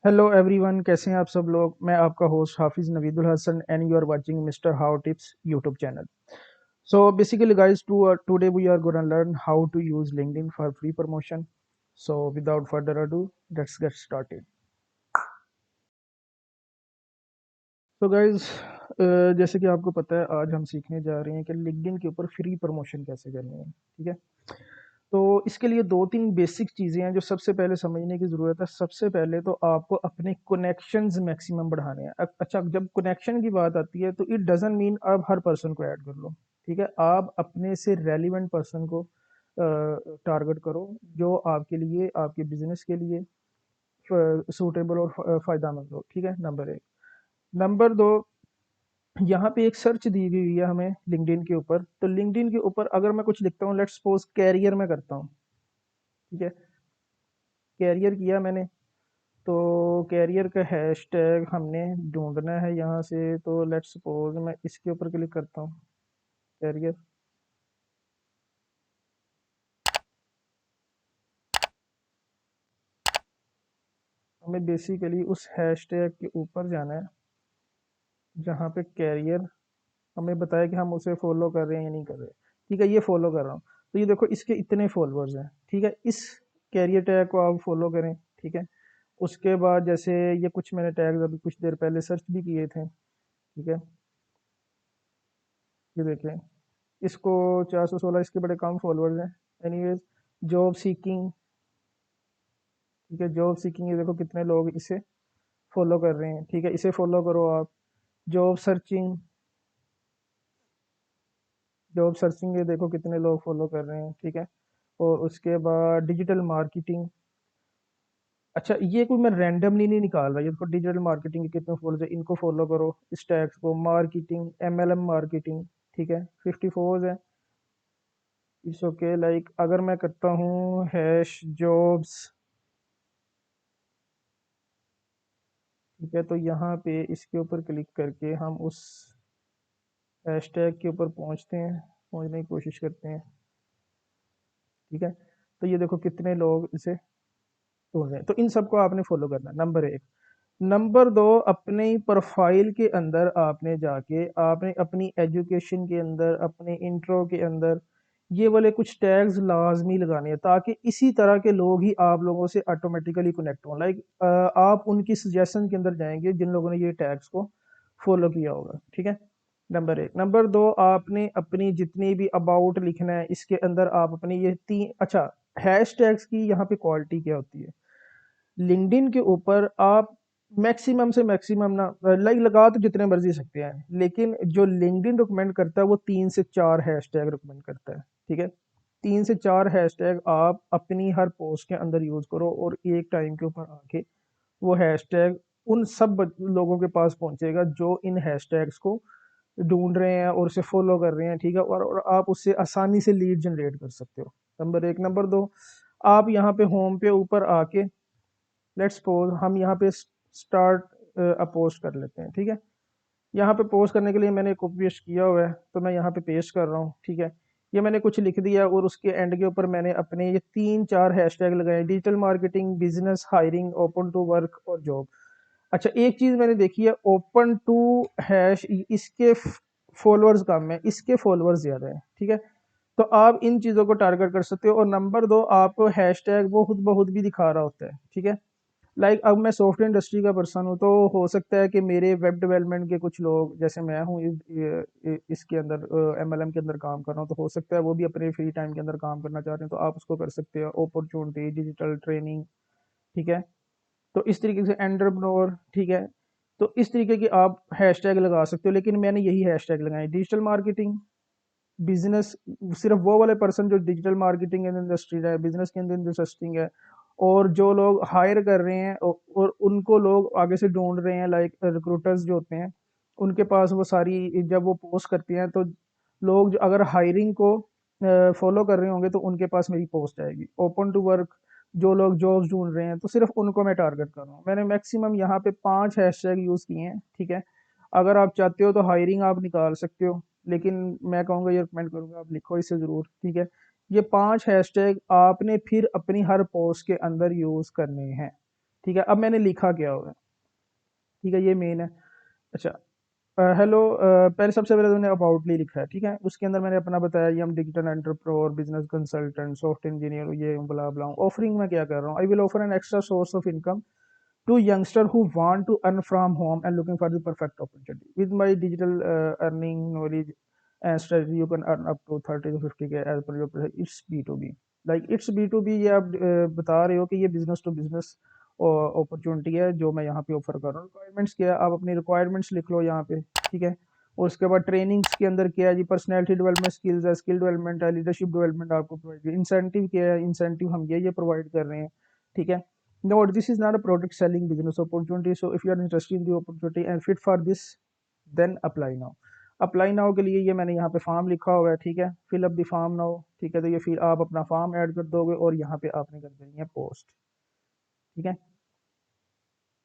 Hello everyone, कैसे हैं आप सब लोग। मैं आपका host Hafiz Naveedul Hasan and you are watching mister how tips YouTube channel. So basically guys, today we are gonna learn how to use LinkedIn for free promotion. So without further ado, let's get started. तो guys, जैसे कि आपको पता है, आज हम सीखने जा रहे हैं कि लिंक्डइन के ऊपर फ्री प्रमोशन कैसे करनी है। ठीक है। तो इसके लिए दो तीन बेसिक चीज़ें हैं जो सबसे पहले समझने की ज़रूरत है। सबसे पहले तो आपको अपने कनेक्शंस मैक्सिमम बढ़ाने हैं। अच्छा, जब कनेक्शन की बात आती है तो इट डजंट मीन आप हर पर्सन को ऐड कर लो। ठीक है, आप अपने से रेलिवेंट पर्सन को टारगेट करो, जो आपके लिए, आपके बिजनेस के लिए सूटेबल और फ़ायदेमंद हो। ठीक है, नंबर एक। नंबर दो, यहाँ पे एक सर्च दी हुई है हमें लिंक्डइन के ऊपर। तो लिंक्डइन के ऊपर अगर मैं कुछ लिखता हूँ, लेट्स सपोज कैरियर में करता हूँ। ठीक है, कैरियर किया मैंने, तो कैरियर का हैशटैग हमने ढूंढना है यहाँ से। तो लेट्स सपोज मैं इसके ऊपर क्लिक करता हूँ, कैरियर। हमें बेसिकली उस हैशटैग के ऊपर जाना है जहाँ पे कैरियर हमें बताया कि हम उसे फॉलो कर रहे हैं या नहीं कर रहे। ठीक है, ये फॉलो कर रहा हूँ। तो ये देखो, इसके इतने फॉलोअर्स हैं। ठीक है, इस कैरियर टैग को आप फॉलो करें। ठीक है, उसके बाद जैसे ये कुछ मैंने टैग अभी कुछ देर पहले सर्च भी किए थे। ठीक है, ये देखें, इसको 416, इसके बड़े कम फॉलोअर्स हैं। Anyways, job seeking. ठीक है, जॉब सीकिंग, ये देखो कितने लोग इसे फॉलो कर रहे हैं। ठीक है, इसे फॉलो करो आप। जॉब सर्चिंग, जॉब सर्चिंग, ये देखो कितने लोग फॉलो कर रहे हैं। ठीक है, और उसके बाद डिजिटल मार्केटिंग। अच्छा, ये कोई मैं रैंडमली नहीं निकाल रहा, ये देखो डिजिटल मार्केटिंग के कितने फॉलोअर्स है, इनको फॉलो करो। इस टैग्स को, मार्केटिंग, एमएलएम मार्केटिंग। ठीक है, 54 है। It's okay. लाइक अगर मैं करता हूँ हैश जॉब्स। ठीक है, तो यहाँ पे इसके ऊपर क्लिक करके हम उस हैशटैग के ऊपर पहुँचते हैं, पहुँचने की कोशिश करते हैं। ठीक है, तो ये देखो कितने लोग इसे ढूंढ रहे हैं। तो इन सबको आपने फॉलो करना है, नंबर एक। नंबर दो, अपने प्रोफाइल के अंदर आपने जाके आपने अपनी एजुकेशन के अंदर, अपने इंट्रो के अंदर ये वाले कुछ टैग्स लाजमी लगाने हैं, ताकि इसी तरह के लोग ही आप लोगों से ऑटोमेटिकली कनेक्ट हों। लाइक आप उनकी सजेशन के अंदर जाएंगे जिन लोगों ने ये टैग्स को फॉलो किया होगा। ठीक है, नंबर एक। नंबर दो, आपने अपनी जितनी भी अबाउट लिखना है, इसके अंदर आप अपनी ये तीन, अच्छा, हैश टैग्स की यहाँ पे क्वालिटी क्या होती है। लिंक्डइन के ऊपर आप मैक्सिमम से मैक्सिमम ना, लाइक लगा तो जितने मर्जी सकते हैं, लेकिन जो लिंक्डइन रिकमेंड करता है वो 3 से 4 हैशटैग रिकमेंड करता है। ठीक है, 3 से 4 हैशटैग आप अपनी हर पोस्ट के अंदर यूज करो, और एक टाइम के ऊपर आके वो हैशटैग उन सब लोगों के पास पहुंचेगा जो इन हैशटैग्स को ढूंढ रहे हैं और उसे फॉलो कर रहे हैं। ठीक है, और आप उससे आसानी से लीड जनरेट कर सकते हो। नंबर एक। नंबर दो, आप यहाँ पे होम पे ऊपर आके, लेट्स सपोज हम यहाँ पे स्टार्ट अ पोस्ट कर लेते हैं। ठीक है, यहाँ पे पोस्ट करने के लिए मैंने कॉपी पेस्ट किया हुआ है, तो मैं यहाँ पे पेस्ट कर रहा हूँ। ठीक है, ये मैंने कुछ लिख दिया और उसके एंड के ऊपर मैंने अपने ये 3 4 हैशटैग लगाए, digital marketing, business, hiring, open to work और जॉब। अच्छा, एक चीज मैंने देखी है, ओपन टू हैश, इसके फॉलोअर्स कम है, इसके फॉलोअर्स ज्यादा है। ठीक है, तो आप इन चीजों को टारगेट कर सकते हो। और नंबर दो, आपको हैशटैग वो खुद ब खुद भी दिखा रहा होता है। ठीक है, अब मैं सॉफ्टवेयर इंडस्ट्री का पर्सन हूँ, तो हो सकता है कि मेरे वेब डेवलपमेंट के कुछ लोग, जैसे मैं हूँ इसके अंदर एमएलएम के अंदर काम कर रहा हूँ, तो हो सकता है वो भी अपने फ्री टाइम के अंदर काम करना चाह रहे हैं, तो आप उसको कर सकते हो। Opportunity, digital training. ठीक है, तो इस तरीके से एंटरप्रेन्योर। ठीक है, तो इस तरीके की आप हैशटैग लगा सकते हो, लेकिन मैंने यही हैशटैग लगाए, डिजिटल मार्केटिंग, बिजनेस। सिर्फ वो वाले पर्सन जो डिजिटल मार्केटिंग इन इंडस्ट्री है, बिजनेस के अंदर इंटरेस्टिंग है, और जो लोग हायर कर रहे हैं और उनको लोग आगे से ढूंढ रहे हैं, लाइक रिक्रूटर्स जो होते हैं, उनके पास वो सारी, जब वो पोस्ट करते हैं तो लोग जो अगर हायरिंग को फॉलो कर रहे होंगे तो उनके पास मेरी पोस्ट आएगी। ओपन टू वर्क, जो लोग जॉब्स ढूंढ रहे हैं, तो सिर्फ उनको मैं टारगेट कर रहा हूँ। मैंने मैक्सिमम यहाँ पे 5 हैशटैग यूज किए हैं। ठीक है, अगर आप चाहते हो तो हायरिंग आप निकाल सकते हो, लेकिन मैं कहूँगा, ये रिकमेंड करूँगा आप लिखो इसे ज़रूर। ठीक है, ये 5 हैशटैग आपने फिर अपनी हर पोस्ट के अंदर यूज़ करने हैं। ठीक है, अब मैंने लिखा क्या होगा, ठीक है, ये मेन है। अच्छा, हेलो, पहले सबसे पहले तो मैंने अबाउटली लिखा है, ठीक है, उसके अंदर मैंने अपना बताया ये हम digital entrepreneur, business consultant, software engineer, ये ब्ला ब्ला। ऑफरिंग में क्या कर रहा हूँ, I will offer an extra source of income to youngster who want to earn from home and looking for the perfect opportunity. With my digital earning knowledge and strategy, you can earn up to 30 to 50K as per your preference. It's B2B. Like it's B2B, ये आप बता रहे हो कि ये business to business opportunity है जो मैं यहाँ पे ऑफर कर रहा हूँ। रिक्वायरमेंट्स क्या है, आप अपनी रिक्वायरमेंट्स लिख लो यहाँ पे, ठीक है। और उसके बाद ट्रेनिंग्स के अंदर क्या है जी, पर्सनैलिटी डेवलपमेंट, स्किल्स है, स्किल डेवलपमेंट है, लीडरशिप डेवलपमेंट आपको प्रोवाइड, इंसेंटिव क्या है, इंसेंटिव हम ये प्रोवाइड कर रहे हैं, ठीक है। No, this is not a product selling business opportunity. So if you are interested in the opportunity and fit for this, then apply now. Apply now के लिए ये मैंने यहाँ पे फॉर्म लिखा हुआ है, ठीक है, fill up the form now, ठीक है। तो ये फिर आप अपना फॉर्म ऐड कर दोगे और यहाँ पे आपने कर देनी है पोस्ट, ठीक है।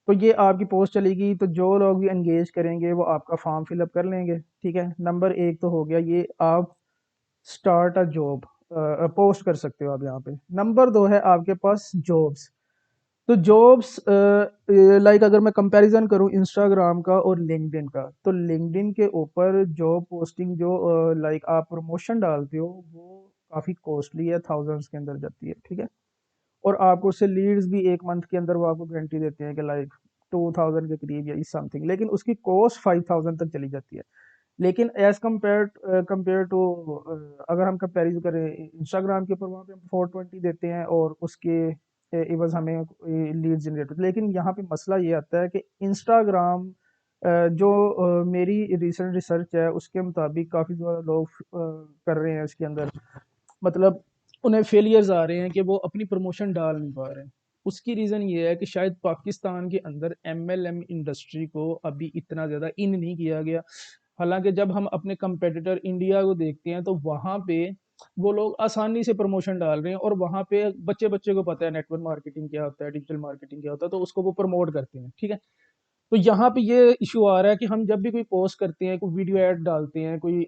तो ये आपकी पोस्ट चलेगी, तो जो लोग भी एंगेज करेंगे वो आपका फॉर्म फिलअप कर लेंगे, ठीक है। नंबर एक तो हो गया ये, आप स्टार्ट अ जॉब पोस्ट कर सकते हो आप यहाँ पे। नंबर दो है आपके पास जॉब्स। तो जॉब्स लाइक अगर मैं कंपैरिजन करूं इंस्टाग्राम का और लिंक्डइन का, तो लिंक्डइन के ऊपर जॉब पोस्टिंग जो लाइक आप प्रमोशन डालते हो वो काफ़ी कॉस्टली है, थाउजेंड्स के अंदर जाती है, ठीक है। और आपको उससे लीड्स भी एक मंथ के अंदर वो आपको गारंटी देते हैं कि लाइक 2000 के करीब या इस समथिंग, लेकिन उसकी कॉस्ट 5000 तक चली जाती है। लेकिन एज कम्पेयर टू अगर हम कंपेरिजन करें इंस्टाग्राम के ऊपर, वहाँ पे हम 420 देते हैं और उसके एवज हमें लीड जनरेट होती है। लेकिन यहाँ पे मसला ये आता है कि इंस्टाग्राम जो मेरी रिसेंट रिसर्च है उसके मुताबिक काफ़ी ज़्यादा लोग कर रहे हैं इसके अंदर, मतलब उन्हें फेलियर्स आ रहे हैं कि वो अपनी प्रमोशन डाल नहीं पा रहे हैं। उसकी रीज़न ये है कि शायद पाकिस्तान के अंदर एमएलएम इंडस्ट्री को अभी इतना ज़्यादा इन नहीं किया गया। हालांकि जब हम अपने कंपेटिटर इंडिया को देखते हैं तो वहाँ पे वो लोग आसानी से प्रमोशन डाल रहे हैं और वहाँ पे बच्चे बच्चे को पता है नेटवर्क मार्केटिंग क्या होता है, डिजिटल मार्केटिंग क्या होता है, तो उसको वो प्रमोट करते हैं, ठीक है। तो यहाँ पे ये इशू आ रहा है कि हम जब भी कोई पोस्ट करते हैं, कोई वीडियो ऐड डालते हैं, कोई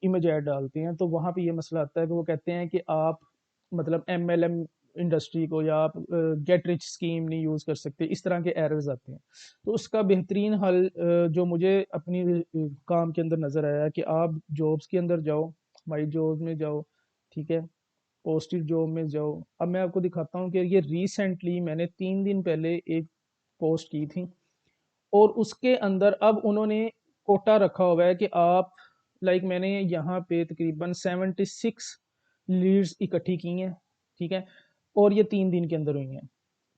इमेज ऐड डालते हैं, तो वहाँ पे ये मसला आता है कि वो कहते हैं कि आप मतलब एमएलएम इंडस्ट्री को या आप गेट रिच स्कीम नहीं यूज़ कर सकते, इस तरह के एरर्स आते हैं। तो उसका बेहतरीन हल जो मुझे अपनी काम के अंदर नज़र आया कि आप जॉब्स के अंदर जाओ, माई जॉब में जाओ, ठीक है, पोस्टेड जॉब में जाओ। अब मैं आपको दिखाता हूँ कि ये रिसेंटली मैंने 3 दिन पहले एक पोस्ट की थी और उसके अंदर अब उन्होंने कोटा रखा हुआ है कि आप लाइक मैंने यहाँ पे तकरीबन 76 लीड्स इकट्ठी की हैं, ठीक है, और ये 3 दिन के अंदर हुई हैं।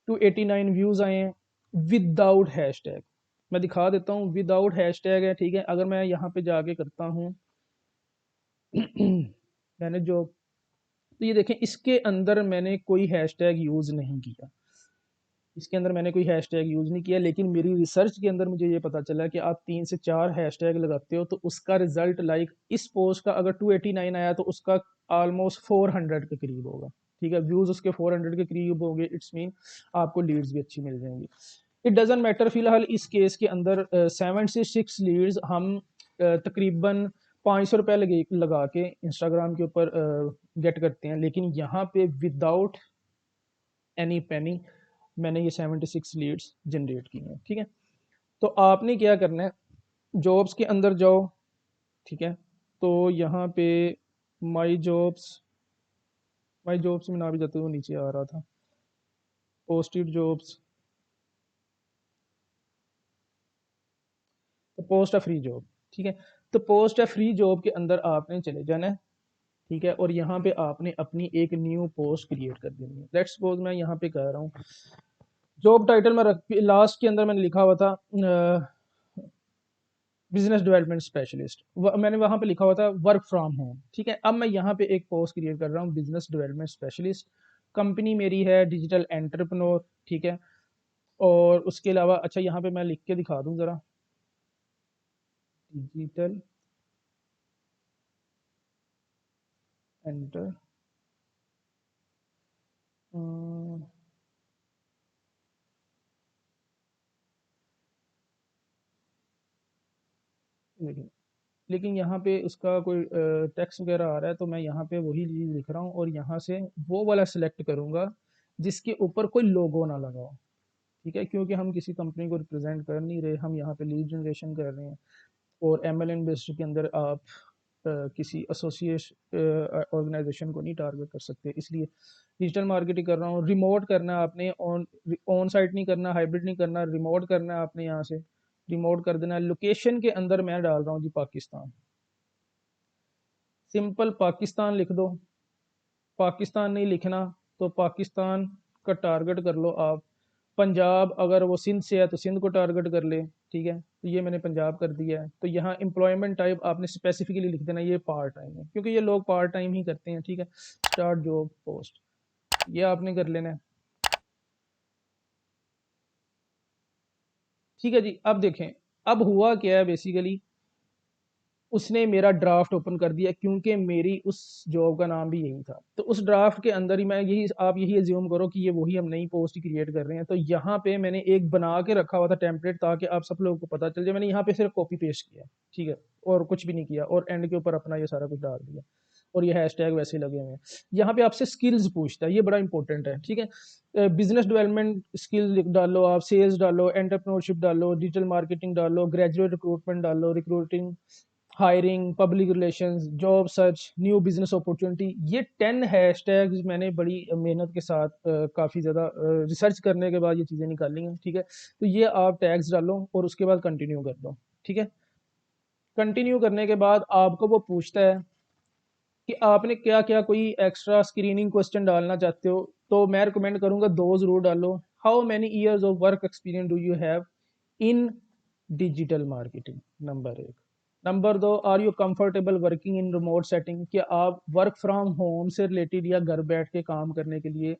289 व्यूज़ आए हैं विदाउट हैशटैग। मैं दिखा देता हूँ, विदाउट हैशटैग है, ठीक है। अगर मैं यहाँ पे जाके करता हूँ मैंने जो, तो ये देखें इसके अंदर मैंने कोई हैशटैग यूज़ नहीं किया, इसके अंदर मैंने कोई हैशटैग यूज़ नहीं किया। लेकिन मेरी रिसर्च के अंदर मुझे ये पता चला कि आप 3 से 4 हैशटैग लगाते हो तो उसका रिजल्ट लाइक इस पोस्ट का अगर 289 आया तो उसका ऑलमोस्ट 400 के करीब होगा, ठीक है। व्यूज़ उसके 400 के करीब होंगे, इट्स मीन आपको लीड्स भी अच्छी मिल जाएंगी। इट डजेंट मैटर, फिलहाल इस केस के अंदर 76 लीड्स हम तकरीबन 500 रुपये लगा के इंस्टाग्राम के ऊपर गेट करते हैं। लेकिन यहाँ पे विदाउट एनी पेनी मैंने ये 76 लीड्स जनरेट की हैं, ठीक है। तो आपने क्या करना है, जॉब्स के अंदर जाओ, ठीक है। तो यहाँ पे माई जॉब्स, माई जॉब्स में ना भी जाते हुए नीचे आ रहा था, पोस्टेड जॉब्स, तो पोस्ट अ फ्री जॉब, ठीक है। तो पोस्ट अ फ्री जॉब के अंदर आपने चले जाना है, ठीक है, और यहाँ पे आपने अपनी एक न्यू पोस्ट क्रिएट कर देनी है। लेट्स सपोज मैं यहाँ पे कह रहा हूँ जॉब टाइटल में रख, लास्ट के अंदर मैंने लिखा हुआ था बिजनेस डेवलपमेंट स्पेशलिस्ट, मैंने वहां पे लिखा हुआ था वर्क फ्रॉम होम, ठीक है। अब मैं यहाँ पे एक पोस्ट क्रिएट कर रहा हूँ बिजनेस डेवलपमेंट स्पेशलिस्ट, कंपनी मेरी है डिजिटल एंटरप्रेन्योर, ठीक है। और उसके अलावा अच्छा यहाँ पे मैं लिख के दिखा दूँ ज़रा, डिजिटल एंटर, लेकिन लेकिन यहाँ पे उसका कोई टेक्स्ट वगैरह आ रहा है, तो मैं यहाँ पे वही चीज़ लिख रहा हूँ और यहाँ से वो वाला सिलेक्ट करूँगा जिसके ऊपर कोई लोगो ना लगा हो, ठीक है, क्योंकि हम किसी कंपनी को रिप्रेजेंट कर नहीं रहे, हम यहाँ पे लीड जनरेशन कर रहे हैं। और एमएलएन इंडस्ट्री के अंदर आप किसी एसोसिएट ऑर्गेनाइजेशन को नहीं टारगेट कर सकते, इसलिए डिजिटल मार्केटिंग कर रहा हूँ। रिमोट करना है आपने, ऑन ऑन साइट नहीं करना, हाइब्रिड नहीं करना, रिमोट करना है आपने। यहाँ से रिमोट कर देना है। लोकेशन के अंदर मैं डाल रहा हूँ जी पाकिस्तान, सिंपल पाकिस्तान लिख दो। पाकिस्तान नहीं लिखना तो पाकिस्तान का टारगेट कर लो आप। पंजाब अगर वो सिंध से है तो सिंध को टारगेट कर ले, ठीक है। तो ये मैंने पंजाब कर दिया है। तो यहाँ एम्प्लॉयमेंट टाइप आपने स्पेसिफिकली लिख देना ये पार्ट टाइम है, क्योंकि ये लोग पार्ट टाइम ही करते हैं, ठीक है। स्टार्ट जॉब पोस्ट, ये आपने कर लेना है, ठीक है जी। अब देखें, अब हुआ क्या है बेसिकली, उसने मेरा ड्राफ्ट ओपन कर दिया, क्योंकि मेरी उस जॉब का नाम भी यही था। तो उस ड्राफ्ट के अंदर ही मैं यही, आप यही एज्यूम करो कि ये वही हम नई पोस्ट क्रिएट कर रहे हैं। तो यहाँ पे मैंने एक बना के रखा हुआ था टेम्पलेट, ताकि आप सब लोगों को पता चल जाए। मैंने यहाँ पे सिर्फ कॉपी पेस्ट किया, ठीक है, और कुछ भी नहीं किया, और एंड के ऊपर अपना ये सारा कुछ डाल दिया, और ये हैशटैग वैसे लगे हुए हैं। यहाँ पे आपसे स्किल्स पूछता है, ये बड़ा इंपॉर्टेंट है, ठीक है। बिजनेस डेवलपमेंट स्किल्स डालो आप, सेल्स डालो, एंटरप्रेन्योरशिप डालो, डिजिटल मार्केटिंग डालो, ग्रेजुएट रिक्रूटमेंट डालो, recruiting, hiring, public relations, job search, new business opportunity. ये 10 हैशटैग्स मैंने बड़ी मेहनत के साथ काफ़ी ज़्यादा रिसर्च करने के बाद ये चीज़ें निकाली हैं, ठीक है। तो ये आप टैग्स डालो और उसके बाद कंटिन्यू कर दो, ठीक है। कंटिन्यू करने के बाद आपको वो पूछता है कि आपने क्या क्या कोई एक्स्ट्रा स्क्रीनिंग क्वेश्चन डालना चाहते हो। तो मैं रिकमेंड करूंगा दो ज़रूर डालो। How many years of work experience do you have in digital marketing, number एक। नंबर दो, are you comfortable working in remote setting, कि आप वर्क फ्रॉम होम से रिलेटेड या घर बैठ के काम करने के लिए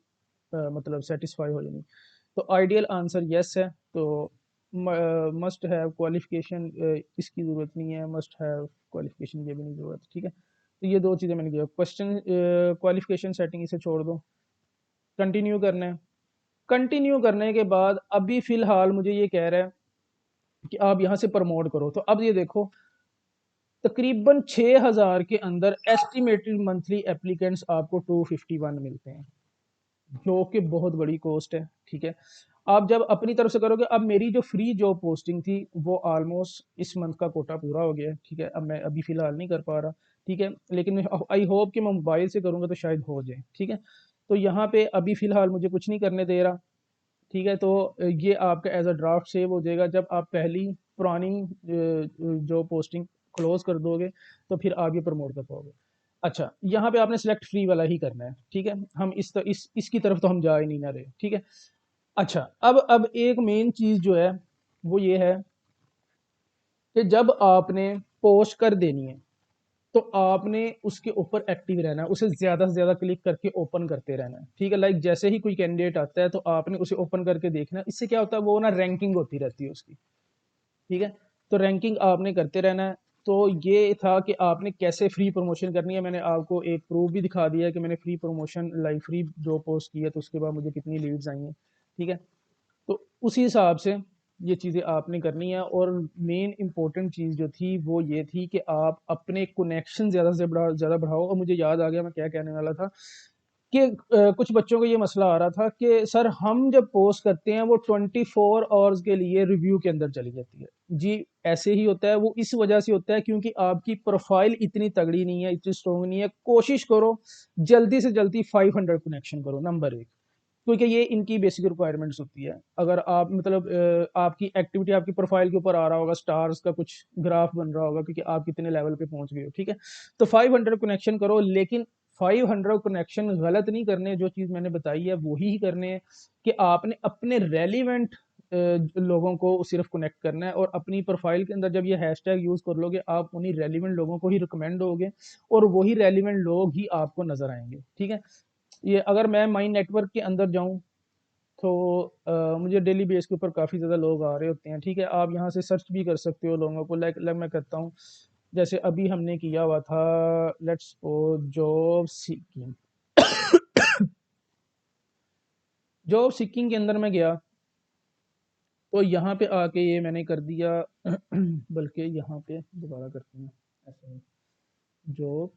मतलब सेटिस्फाई हो जाए। तो आइडियल आंसर यस है। तो मस्ट हैव क्वालिफिकेशन, इसकी ज़रूरत नहीं है, मस्ट हैव क्वालिफिकेशन ये भी नहीं ज़रूरत, ठीक है। तो ये दो चीज़ें मैंने किया। क्वेश्चन क्वालिफिकेशन सेटिंग इसे छोड़ दो, कंटिन्यू करना है। कंटिन्यू करने के बाद अभी फ़िलहाल मुझे ये कह रहा है कि आप यहाँ से प्रमोट करो। तो अब ये देखो, तकरीबन 6000 के अंदर एस्टिमेटेड मंथली एप्लीकेंट्स आपको 251 मिलते हैं, जो कि बहुत बड़ी कॉस्ट है, ठीक है। आप जब अपनी तरफ से करोगे, अब मेरी जो फ्री जॉब पोस्टिंग थी वो ऑलमोस्ट इस मंथ का कोटा पूरा हो गया है, ठीक है। अब मैं अभी फ़िलहाल नहीं कर पा रहा, ठीक है, लेकिन आई होप कि मैं मोबाइल से करूँगा तो शायद हो जाए, ठीक है। तो यहाँ पे अभी फ़िलहाल मुझे कुछ नहीं करने दे रहा, ठीक है। तो ये आपका एज अ ड्राफ्ट सेव हो जाएगा। जब आप पहली पुरानी जो पोस्टिंग क्लोज कर दोगे तो फिर आप ये प्रमोट कर पाओगे। अच्छा, यहाँ पे आपने सेलेक्ट फ्री वाला ही करना है, ठीक है। हम इसकी तरफ तो हम जा ही नहीं ना रहे, ठीक है। अच्छा, अब एक मेन चीज़ जो है वो ये है कि जब आपने पोस्ट कर देनी है तो आपने उसके ऊपर एक्टिव रहना है, उसे ज़्यादा से ज़्यादा क्लिक करके ओपन करते रहना है, ठीक है। लाइक जैसे ही कोई कैंडिडेट आता है तो आपने उसे ओपन करके देखना है। इससे क्या होता है, वो ना रैंकिंग होती रहती है उसकी, ठीक है। तो रैंकिंग आपने करते रहना है। तो ये था कि आपने कैसे फ्री प्रमोशन करनी है। मैंने आपको एक प्रूफ भी दिखा दिया है कि मैंने फ्री प्रमोशन लाइक फ्री जो पोस्ट की है तो उसके बाद मुझे कितनी लीड्स आई हैं, ठीक है। तो उसी हिसाब से ये चीज़ें आपने करनी है। और मेन इंपॉर्टेंट चीज़ जो थी वो ये थी कि आप अपने कनेक्शन ज़्यादा से ज़्यादा बढ़ाओ। और मुझे याद आ गया मैं क्या कहने वाला था, कि कुछ बच्चों को ये मसला आ रहा था कि सर हम जब पोस्ट करते हैं वो 24 आवर्स के लिए रिव्यू के अंदर चली जाती है। जी, ऐसे ही होता है। वो इस वजह से होता है क्योंकि आपकी प्रोफाइल इतनी तगड़ी नहीं है, इतनी स्ट्रॉन्ग नहीं है। कोशिश करो जल्दी से जल्दी 500 कनेक्शन करो, नंबर एक, क्योंकि ये इनकी बेसिक रिक्वायरमेंट्स होती है। अगर आप मतलब आपकी एक्टिविटी आपकी प्रोफाइल के ऊपर आ रहा होगा, स्टार्स का कुछ ग्राफ बन रहा होगा क्योंकि आप कितने लेवल पे पहुंच गए हो, ठीक है। तो 500 कनेक्शन करो, लेकिन 500 कनेक्शन गलत नहीं करने। जो चीज़ मैंने बताई है वही ही करने हैं, कि आपने अपने रेलिवेंट लोगों को सिर्फ कनेक्ट करना है। और अपनी प्रोफाइल के अंदर जब ये हैशटैग यूज़ कर लोगे, आप उन्हीं रेलिवेंट लोगों को ही रिकमेंड होगे, और वही रेलिवेंट लोग ही आपको नजर आएंगे, ठीक है। ये अगर मैं माई नेटवर्क के अंदर जाऊं तो मुझे डेली बेस के ऊपर काफ़ी ज़्यादा लोग आ रहे होते हैं, ठीक है। आप यहाँ से सर्च भी कर सकते हो लोगों को, लाइक मैं करता हूँ। जैसे अभी हमने किया हुआ था, let's suppose job seeking. Job seeking के अंदर मैं गया तो यहाँ पे आके ये मैंने कर दिया बल्कि यहाँ पे दोबारा करते हैं ऐसे, जॉब,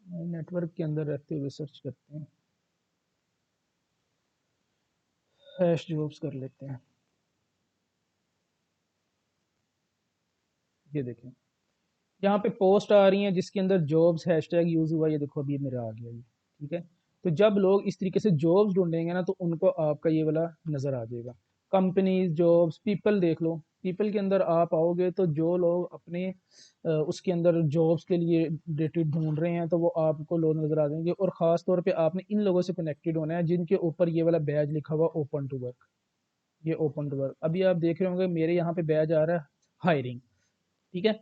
नेटवर्क के अंदर रहते हुए सर्च करते हैं, हैश जॉब्स कर लेते हैं। ये देखें, यहाँ पे पोस्ट आ रही हैं जिसके अंदर जॉब्स हैशटैग यूज़ हुआ, ये देखो अभी मेरा आ गया ये। ठीक है, तो जब लोग इस तरीके से जॉब्स ढूंढेंगे ना तो उनको आपका ये वाला नज़र आ जाएगा। कंपनीज, जॉब्स, पीपल देख लो, पीपल के अंदर आप आओगे तो जो लोग अपने उसके अंदर जॉब्स के लिए रिलेटेड ढूंढ रहे हैं तो वो आपको लोग नज़र आ जाएंगे। और ख़ास तौर पे आपने इन लोगों से कनेक्टेड होना है जिनके ऊपर ये वाला बैज लिखा हुआ ओपन टू वर्क। ये ओपन टू वर्क अभी आप देख रहे होंगे मेरे यहाँ पे बैज आ रहा है हायरिंग। ठीक है,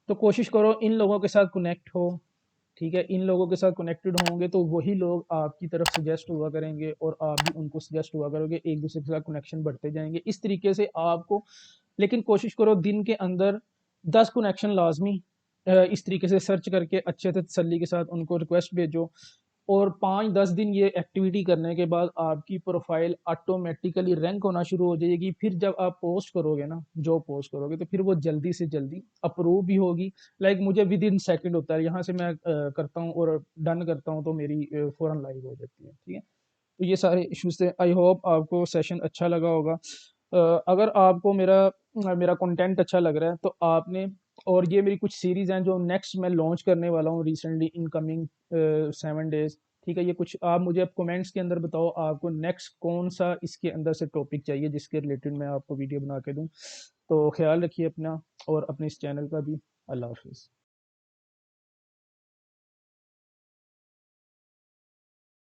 तो कोशिश करो इन लोगों के साथ कनेक्ट हो। ठीक है, इन लोगों के साथ कनेक्टेड होंगे तो वही लोग आपकी तरफ सजेस्ट हुआ करेंगे और आप भी उनको सजेस्ट हुआ करोगे, एक दूसरे के साथ कनेक्शन बढ़ते जाएंगे इस तरीके से आपको। लेकिन कोशिश करो दिन के अंदर 10 कनेक्शन लाजमी इस तरीके से सर्च करके अच्छे से तसल्ली के साथ उनको रिक्वेस्ट भेजो। और 5-10 दिन ये एक्टिविटी करने के बाद आपकी प्रोफाइल ऑटोमेटिकली रैंक होना शुरू हो जाएगी। फिर जब आप पोस्ट करोगे ना, जो पोस्ट करोगे तो फिर वो जल्दी से जल्दी अप्रूव भी होगी। लाइक मुझे विद इन सेकेंड होता है, यहाँ से मैं करता हूँ और डन करता हूँ तो मेरी फ़ौरन लाइव हो जाती है। ठीक है, तो ये सारे इश्यूज थे। आई होप आपको सेशन अच्छा लगा होगा। अगर आपको मेरा मेरा कंटेंट अच्छा लग रहा है तो आपने, और ये मेरी कुछ सीरीज़ हैं जो नेक्स्ट मैं लॉन्च करने वाला हूँ रिसेंटली इन कमिंग 7 डेज। ठीक है, ये कुछ आप मुझे अब कमेंट्स के अंदर बताओ आपको नेक्स्ट कौन सा इसके अंदर से टॉपिक चाहिए जिसके रिलेटेड मैं आपको वीडियो बना के दूँ। तो ख्याल रखिए अपना और अपने इस चैनल का भी। अल्लाह हाफिज़।